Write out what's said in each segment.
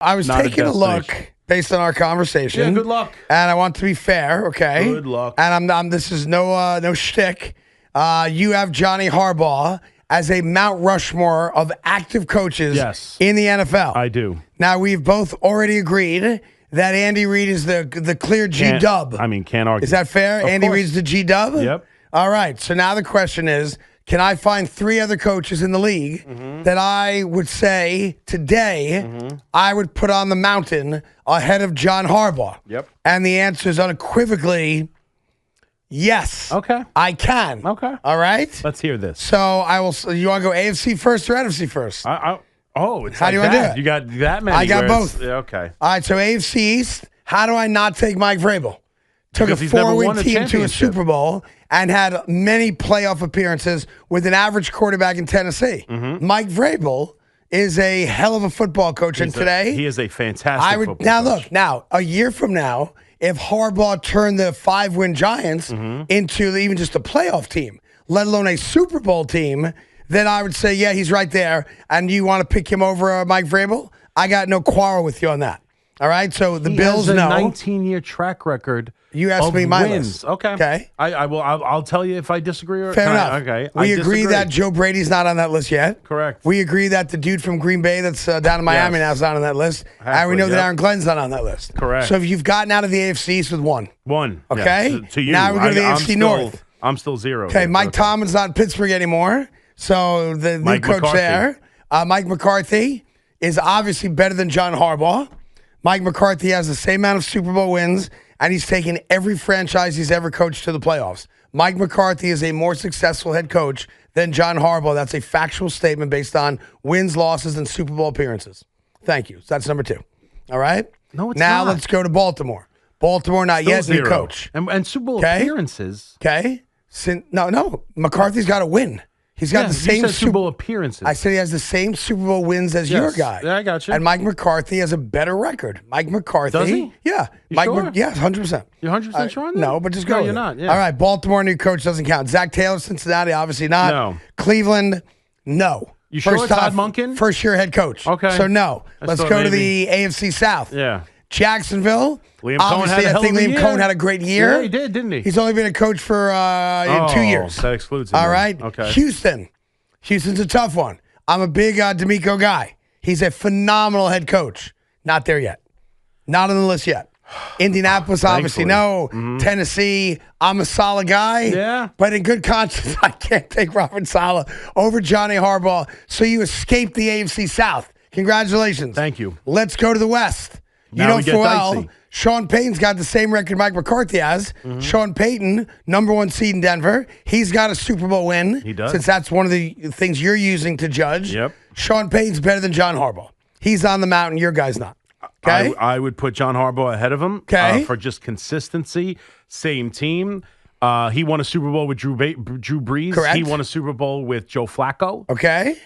I was taking a look based on our conversation. Yeah, good luck. And I want to be fair, okay? Good luck. And I'm this is no shtick. You have Johnny Harbaugh as a Mount Rushmore of active coaches in the NFL. I do. Now, we've both already agreed that Andy Reid is the clear G-dub. Can't argue. Is that fair? Andy Reid's the G-dub? Yep. All right. So now the question is, can I find 3 other coaches in the league that I would say today I would put on the mountain ahead of John Harbaugh? Yep. And the answer is unequivocally yes. Okay. I can. Okay. All right? Let's hear this. So I will. You want to go AFC first or NFC first? It's how like do you want to do that. it? You got that many. I got both. Okay. All right. So AFC East. How do I not take Mike Vrabel? Took Because a he's never 4-win won a team to a championship. Super Bowl and had many playoff appearances with an average quarterback in Tennessee. Mike Vrabel is a hell of a football coach, and today he is a fantastic football now coach. look, now a year from now, if Harbaugh turned the 5-win Giants into even just a playoff team, let alone a Super Bowl team, then I would say, yeah, he's right there. And you want to pick him over Mike Vrabel? I got no quarrel with you on that. All right, so the Bills has a know. 19-year track record. You asked of me my wins. list. Okay. Okay. I will. I'll tell you if I disagree or Fair enough. Okay. We I agree disagree. that Joe Brady's not on that list yet. Correct. We agree that the dude from Green Bay that's down in Miami now is not on that list. And we know that Aaron Glenn's not on that list. Correct. So if you've gotten out of the AFC East with one. Okay. Yeah, to you. Now we go to the AFC North. I'm still 0. Okay. Mike Tomlin's not in Pittsburgh anymore. So the new coach McCarthy. there, Mike McCarthy, is obviously better than John Harbaugh. Mike McCarthy has the same amount of Super Bowl wins, and he's taken every franchise he's ever coached to the playoffs. Mike McCarthy is a more successful head coach than John Harbaugh. That's a factual statement based on wins, losses, and Super Bowl appearances. Thank you. So that's number 2. All right? No, it's now not. let's go to Baltimore. Baltimore, not Still yet, 0. new coach. And Super Bowl appearances. Okay? No. McCarthy's got to win. He's got the same you said Super Bowl appearances. I said he has the same Super Bowl wins as your guy. Yeah, I got you. And Mike McCarthy has a better record. Mike McCarthy. Does he? Yeah. You Mike. sure? Yeah, 100%. You're 100% sure on that? No, but just go. No, with you're it. not. Yeah. All right. Baltimore new coach doesn't count. Zach Taylor, Cincinnati, obviously not. No. Cleveland, no. You sure it's Todd Monken? First year head coach. Okay. So no. Let's go to the AFC South. Yeah. Jacksonville. Liam Obviously, Cohen had a I hell think of a Liam year. Cohen had a great year. Yeah, he did, didn't he? He's only been a coach for 2 years. That excludes him. All then. right. Okay. Houston's a tough one. I'm a big D'Amico guy. He's a phenomenal head coach. Not there yet. Not on the list yet. Indianapolis, obviously, no. Tennessee, I'm a solid guy. Yeah. But in good conscience, I can't take Robert Saleh over Johnny Harbaugh. So you escaped the AFC South. Congratulations. Thank you. Let's go to the West. You Now know we get full well, dicey. Sean Payton's got the same record Mike McCarthy has. Sean Payton, number 1 seed in Denver. He's got a Super Bowl win. He does. Since that's one of the things you're using to judge. Yep. Sean Payton's better than John Harbaugh. He's on the mountain. Your guy's not. Okay? I would put John Harbaugh ahead of him Okay. for just consistency. Same team. He won a Super Bowl with Drew Brees. Correct. He won a Super Bowl with Joe Flacco. Okay.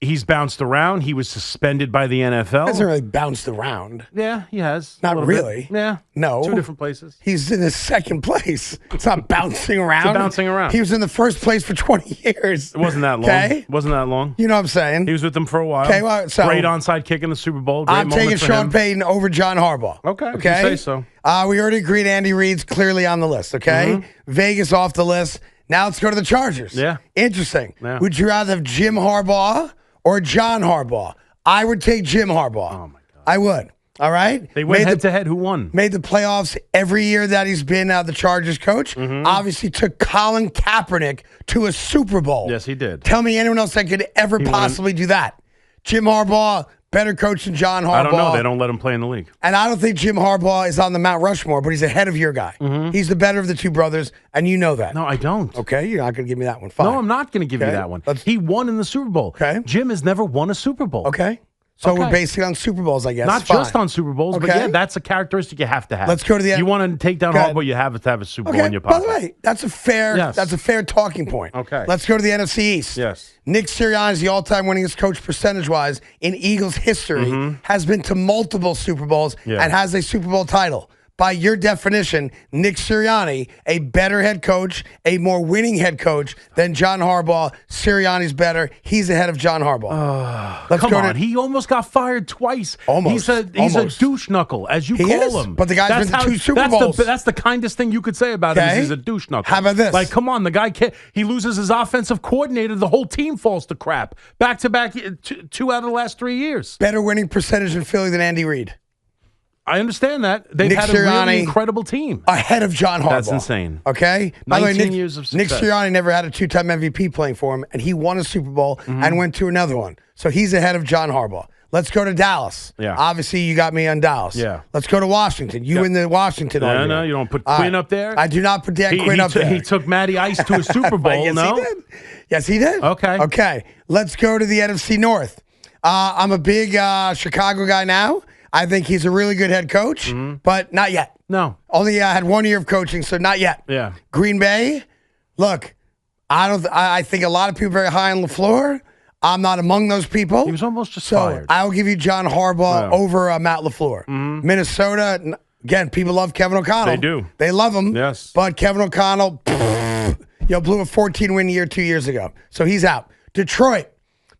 He's bounced around. He was suspended by the NFL. Hasn't really bounced around. Yeah, he has. Not A little really. bit. Yeah. No. 2 different places. He's in his second place. It's not bouncing around. bouncing around. He was in the first place for 20 years. It wasn't that long. Okay. Wasn't that long. You know what I'm saying? He was with them for a while. Okay, well, so- great onside kick in the Super Bowl. Great I'm moment taking for Sean him. Payton over John Harbaugh. Okay, if you Okay. say so. We already agreed Andy Reid's clearly on the list. Okay. Vegas off the list. Now let's go to the Chargers. Yeah. Interesting. Yeah. Would you rather have Jim Harbaugh or John Harbaugh? I would take Jim Harbaugh. Oh, my God. I would. All right. They went head to head. Who won? Made the playoffs every year that he's been the Chargers coach. Obviously took Colin Kaepernick to a Super Bowl. Yes, he did. Tell me anyone else that could ever possibly do that. Jim Harbaugh, better coach than John Harbaugh. I don't know. They don't let him play in the league. And I don't think Jim Harbaugh is on the Mount Rushmore, but he's ahead of your guy. He's the better of the 2 brothers, and you know that. No, I don't. Okay, you're not going to give me that one. Fine. No, I'm not going to give you Okay. that one. Let's- He won in the Super Bowl. Okay. Jim has never won a Super Bowl. Okay. So Okay. we're basing it on Super Bowls, I guess. Not Fine. just on Super Bowls, but Okay. yeah, that's a characteristic you have to have. Let's go to the- You want to take down Go ahead. Harbaugh, you have to have a Super Bowl Okay. in your By pocket. the way, that's a fair talking point. Okay. Let's go to the NFC East. Yes. Nick Sirianni is the all-time winningest coach percentage-wise in Eagles history, has been to multiple Super Bowls Yeah. and has a Super Bowl title. by your definition, Nick Sirianni, a better head coach, a more winning head coach than John Harbaugh. Sirianni's better. He's ahead of John Harbaugh. Come on. He almost got fired twice. Almost. He's a douche knuckle, as you call him. But the guy's been to 2 Super Bowls. That's the kindest thing you could say about him is he's a douche knuckle. How about this? Like, come on. The guy can't. He loses his offensive coordinator. The whole team falls to crap. Back-to-back, 2 out of the last 3 years. Better winning percentage in Philly than Andy Reid. I understand that. They've Nick had a Sirianni really incredible team. Ahead of John Harbaugh. That's insane. Okay? By the way, 19 years of Nick success. Sirianni never had a 2-time MVP playing for him, and he won a Super Bowl and went to another one. So he's ahead of John Harbaugh. Let's go to Dallas. Yeah. Obviously, you got me on Dallas. Yeah. Let's go to Washington. You in the Washington argument. No, you don't put Quinn up there? I do not put Dan Quinn up there. He took Matty Ice to a Super Bowl, Yes, no? he did. Yes, he did. Okay. Okay. Let's go to the NFC North. I'm a big Chicago guy now. I think he's a really good head coach, but not yet. No. Only had 1 year of coaching, so not yet. Yeah. Green Bay, look, I think a lot of people are very high on LaFleur. I'm not among those people. He was almost just so fired. I'll give you John Harbaugh over Matt LaFleur. Minnesota, again, people love Kevin O'Connell. They do. They love him. Yes. But Kevin O'Connell, blew a 14-win year 2 years ago. So he's out. Detroit,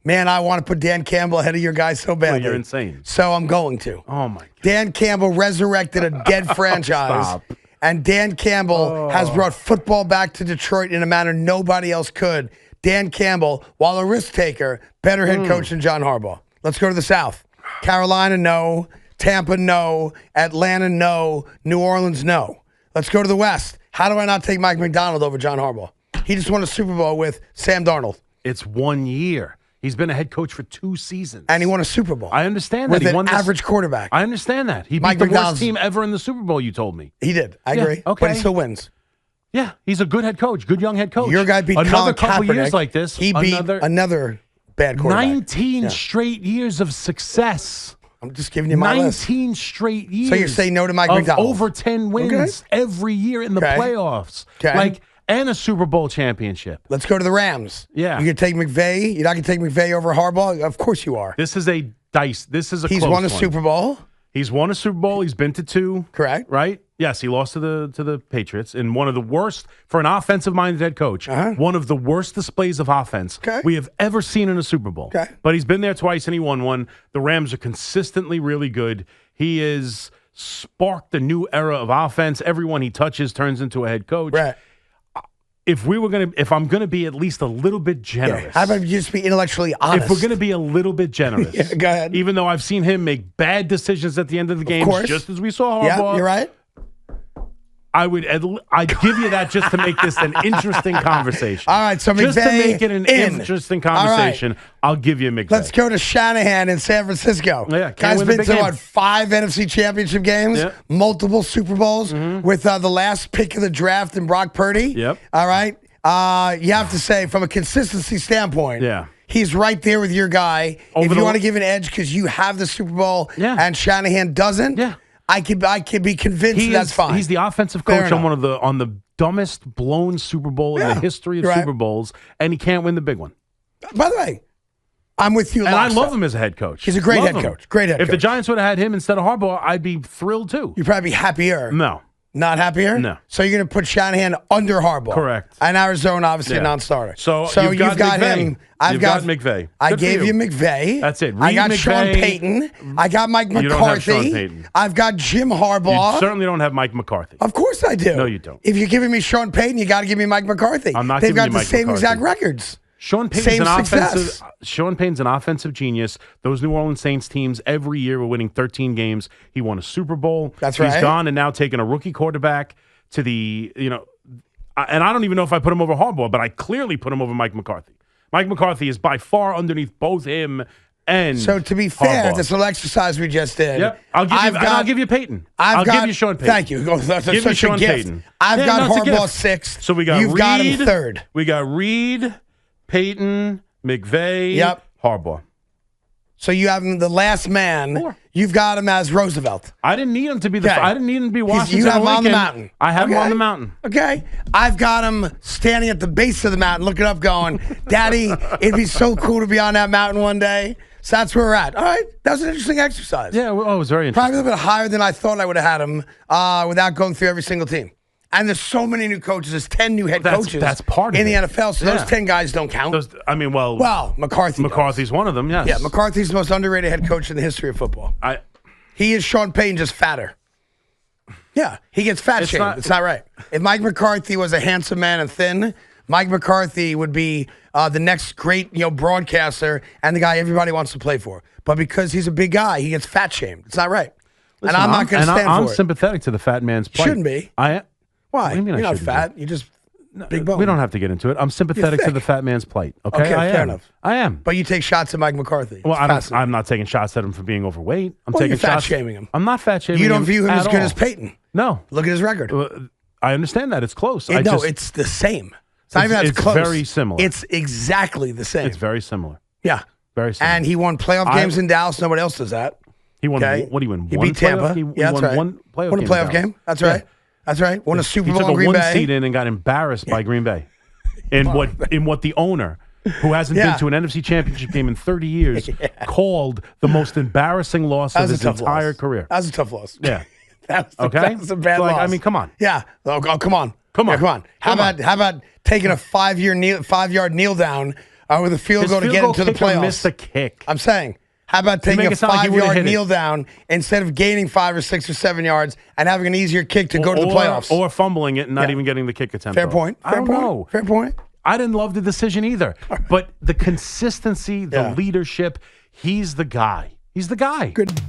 man, I want to put Dan Campbell ahead of your guy so badly. Well, you're insane. So I'm going to. Oh, my God. Dan Campbell resurrected a dead franchise. Stop. And Dan Campbell has brought football back to Detroit in a manner nobody else could. Dan Campbell, while a risk taker, better head coach than John Harbaugh. Let's go to the South. Carolina, no. Tampa, no. Atlanta, no. New Orleans, no. Let's go to the West. How do I not take Mike McDonald over John Harbaugh? He just won a Super Bowl with Sam Darnold. It's 1 year. He's been a head coach for 2 seasons. And he won a Super Bowl. I understand that. With He won an average quarterback. I understand that. He Mike beat the McDonald's- worst team ever in the Super Bowl, you told me. He did. I agree. okay. But he still wins. Yeah, he's a good head coach, good young head coach. Your guy beat another Colin couple Kaepernick. years like this. He beat another bad quarterback. 19 straight years of success. I'm just giving you my list. 19 straight years. So you're saying no to Mike of McDonald? Over 10 wins every year in the playoffs. Okay. And a Super Bowl championship. Let's go to the Rams. Yeah. You can take McVay. You're not going to take McVay over Harbaugh? Of course you are. This is a dice. This is a He's close won a one. Super Bowl. He's won a Super Bowl. He's been to 2. Correct. Right? Yes, he lost to the Patriots in one of the worst, for an offensive-minded head coach, one of the worst displays of offense we have ever seen in a Super Bowl. Okay. But he's been there twice and he won one. The Rams are consistently really good. He has sparked a new era of offense. Everyone he touches turns into a head coach. Right. If I'm gonna be at least a little bit generous. Yeah. How about you just be intellectually honest? If we're going to be a little bit generous, go ahead. Even though I've seen him make bad decisions at the end of the game, just as we saw Harbaugh. Yeah, you're right. I'd give you that just to make this an interesting conversation. All right, so McVay just to make it an interesting conversation, I'll give you McVay. Let's go to Shanahan in San Francisco. Yeah, guy's been to 5 NFC Championship games, multiple Super Bowls with the last pick of the draft in Brock Purdy. Yep. All right. You have to say, from a consistency standpoint, he's right there with your guy. If you want to give an edge because you have the Super Bowl and Shanahan doesn't, I could be convinced that's fine. He's the offensive coach on the dumbest blown Super Bowl in the history of Super Bowls, and he can't win the big one. By the way, I'm with you. And I love him as a head coach. He's a great head coach. Great head coach. If the Giants would have had him instead of Harbaugh, I'd be thrilled too. You'd probably be happier. No. Not happier? No. So you're going to put Shanahan under Harbaugh. Correct. And Arizona, obviously, a non-starter. So you've got him. You've got McVay. I gave you McVay. That's it. I got McVay. Sean Payton. I got Mike McCarthy. You don't have Sean Payton. I've got Jim Harbaugh. You certainly don't have Mike McCarthy. Of course I do. No, you don't. If you're giving me Sean Payton, you got to give me Mike McCarthy. I'm not They've giving got you the Mike same exact McCarthy. records. Sean Payton's an offensive genius. Those New Orleans Saints teams every year were winning 13 games. He won a Super Bowl. That's right. He's gone and now taken a rookie quarterback to the, and I don't even know if I put him over Harbaugh, but I clearly put him over Mike McCarthy. Mike McCarthy is by far underneath both him and So to be fair, Harbaugh. this little exercise we just did. Yep. I'll give you Payton. I'll give you Sean Payton. Thank you. That's give me such Sean a gift. Payton. I've got no, it's a Harbaugh gift. 6th. So we got You've Reid, got him 3rd. We got Reid, Payton, McVay, Harbaugh. So you have him the last man. 4. You've got him as Roosevelt. I didn't need him to be I didn't need him to be Washington. You have him or on the Lincoln. mountain. I have him on the mountain. Okay. I've got him standing at the base of the mountain, looking up, going, "Daddy, it'd be so cool to be on that mountain one day." So that's where we're at. All right. That was an interesting exercise. Yeah, well, it was very interesting. Probably a little bit higher than I thought I would have had him without going through every single team. And there's so many new coaches. There's 10 new head coaches that's part of in the it. NFL. So those 10 guys don't count. Well, McCarthy McCarthy's one of them, yes. Yeah, McCarthy's the most underrated head coach in the history of football. He is Sean Payton, just fatter. Yeah, he gets fat shamed. It's not right. If Mike McCarthy was a handsome man and thin, Mike McCarthy would be the next great broadcaster and the guy everybody wants to play for. But because he's a big guy, he gets fat shamed. It's not right. Listen, and I'm not going to stand for it. I'm sympathetic to the fat man's plight. Shouldn't be. Why? What do you mean You're not fat. You're just big bone. We don't have to get into it. I'm sympathetic to the fat man's plight. Okay, fair enough. I am. But you take shots at Mike McCarthy. Well, I'm not taking shots at him for being overweight. I'm taking you're fat shots. shaming him. I'm not fat shaming him. You don't view him as good all. as Peyton. No. Look at his record. I understand that. It's close. It's the same. It's not even as close. It's very similar. It's exactly the same. It's very similar. Yeah. Very similar. And he won playoff games in Dallas. Nobody else does that. He won. Okay. What do you win? He beat Tampa. He that's won right. one playoff won a game. Playoff game. That's right. Yeah. That's right. Won a Super Bowl in Green Bay. He took a one seed in and got embarrassed by Green Bay. In what the owner, who hasn't been to an NFC Championship game in 30 years, called the most embarrassing loss of his entire career. That was a tough loss. Yeah. That was a bad loss. I mean, come on. Yeah. Oh, come on. Come on. Yeah, come on. How about taking a 5-yard kneel down with a field goal to get into the playoffs? Missed a kick. I'm saying. How about taking a 5-yard kneel down instead of gaining 5 or 6 or 7 yards and having an easier kick to go to the playoffs? Or fumbling it and not even getting the kick attempt. Fair point. I don't know. Fair point. I didn't love the decision either. But the consistency, the leadership, he's the guy. He's the guy. Good.